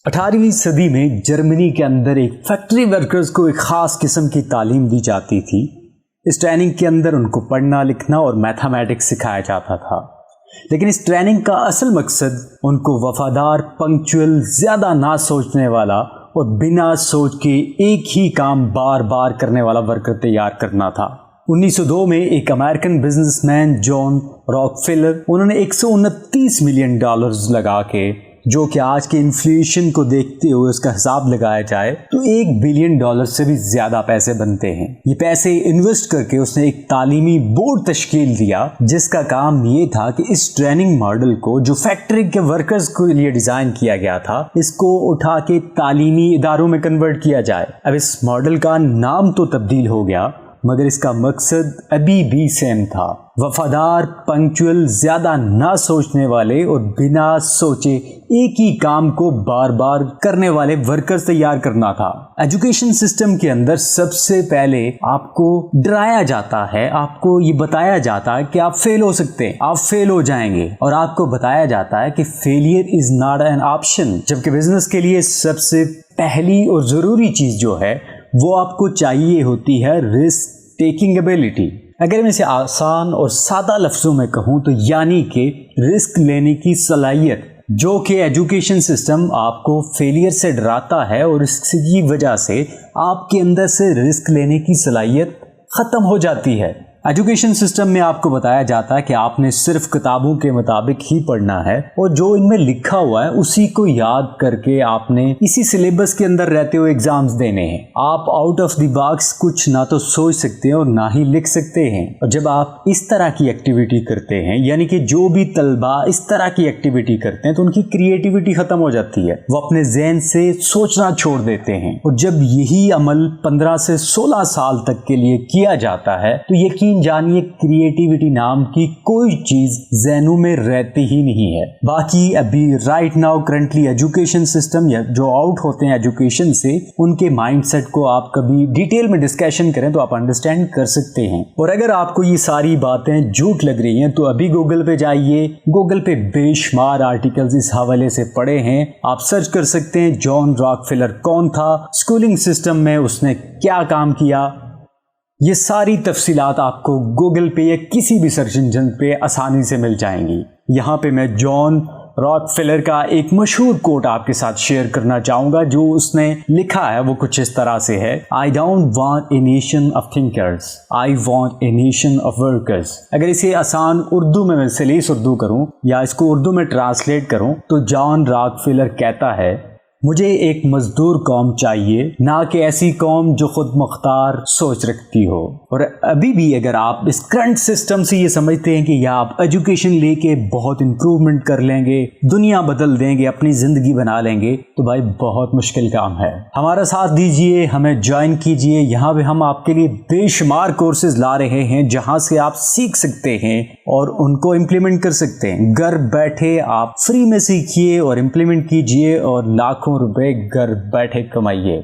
18वीं सदी में जर्मनी के अंदर एक फैक्ट्री वर्कर्स को एक ख़ास किस्म की तालीम दी जाती थी। इस ट्रेनिंग के अंदर उनको पढ़ना लिखना और मैथमेटिक्स सिखाया जाता था, लेकिन इस ट्रेनिंग का असल मकसद उनको वफादार, पंक्चुअल, ज़्यादा ना सोचने वाला और बिना सोच के एक ही काम बार बार करने वाला वर्कर तैयार करना था। 1902 में एक अमेरिकन बिजनेसमैन जॉन रॉकफेलर, उन्होंने $129 मिलियन लगा के, जो कि आज के इन्फ्लेशन को देखते हुए उसका हिसाब लगाया जाए तो $1 बिलियन से भी ज्यादा पैसे बनते हैं। ये पैसे इन्वेस्ट करके उसने एक तालीमी बोर्ड तश्कील दिया, जिसका काम ये था कि इस ट्रेनिंग मॉडल को, जो फैक्ट्री के वर्कर्स के लिए डिजाइन किया गया था, इसको उठा के तालीमी इदारों में कन्वर्ट किया जाए। अब इस मॉडल का नाम तो तब्दील हो गया, मगर इसका मकसद अभी भी सेम था। वफादार, पंक्चुअल, ज्यादा ना सोचने वाले और बिना सोचे एक ही काम को बार बार करने वाले वर्कर्स तैयार करना था। एजुकेशन सिस्टम के अंदर सबसे पहले आपको डराया जाता है, आपको ये बताया जाता है कि आप फेल हो सकते हैं, आप फेल हो जाएंगे, और आपको बताया जाता है कि failure is not an option. जबकि बिजनेस के लिए सबसे पहली और जरूरी चीज जो है वो आपको चाहिए होती है रिस्क टेकिंग एबिलिटी। अगर मैं इसे आसान और सादा लफ्जों में कहूँ तो यानी कि रिस्क लेने की सलाहियत, जो कि एजुकेशन सिस्टम आपको फेलियर से डराता है और इसकी वजह से आपके अंदर से रिस्क लेने की सलाहियत खत्म हो जाती है। एजुकेशन सिस्टम में आपको बताया जाता है कि आपने सिर्फ किताबों के मुताबिक ही पढ़ना है और जो इनमें लिखा हुआ है उसी को याद करके आपने इसी सिलेबस के अंदर रहते हुए एग्जाम्स देने हैं। आप आउट ऑफ द बॉक्स कुछ ना तो सोच सकते हैं और ना ही लिख सकते हैं। और जब आप इस तरह की एक्टिविटी करते हैं, यानी कि जो भी तलबा इस तरह की एक्टिविटी करते हैं, तो उनकी क्रिएटिविटी खत्म हो जाती है, वो अपने जहन से सोचना छोड़ देते हैं। और जब यही अमल 15 से 16 साल तक के लिए किया जाता है तो यकीन जानिए क्रिएटिविटी नाम की कोई चीज ज़हनों में रहती ही नहीं है। बाकी अभी right now currently education system या जो आउट होते हैं एजुकेशन से, उनके माइंडसेट को आप कभी डिटेल में डिस्कशन करें तो आप अंडरस्टैंड कर सकते हैं। और अगर आपको ये सारी बातें झूठ लग रही हैं तो अभी गूगल पे जाइए, गूगल पे बेशुमार आर्टिकल्स इस हवाले से पढ़े हैं। आप सर्च कर सकते हैं जॉन रॉकफेलर कौन था, स्कूलिंग सिस्टम में उसने क्या काम किया। ये सारी तफसीलात आपको गूगल पे या किसी भी सर्च इंजन पे आसानी से मिल जाएंगी। यहाँ पे मैं जॉन रॉकफेलर का एक मशहूर कोट आपके साथ शेयर करना चाहूँगा, जो उसने लिखा है वो कुछ इस तरह से है: I don't want a nation of thinkers, I want a nation of workers. अगर इसे आसान उर्दू में मैं सलीस उर्दू करूँ या इसको उर्दू में ट्रांसलेट करूँ तो जॉन रॉकफेलर कहता है, मुझे एक मजदूर कौम चाहिए, ना कि ऐसी कौम जो खुद मुख्तार सोच रखती हो। और अभी भी अगर आप इस करंट सिस्टम से ये समझते हैं कि या आप एजुकेशन लेके बहुत इम्प्रूवमेंट कर लेंगे, दुनिया बदल देंगे, अपनी ज़िंदगी बना लेंगे, तो भाई बहुत मुश्किल काम है। हमारा साथ दीजिए, हमें ज्वाइन कीजिए। यहाँ पे हम आपके लिए बेशुमार कोर्सेज ला रहे हैं जहाँ से आप सीख सकते हैं और उनको इम्प्लीमेंट कर सकते हैं। घर बैठे आप फ्री में सीखिए और इम्प्लीमेंट कीजिए और लाखों रुपए घर बैठे कमाइए।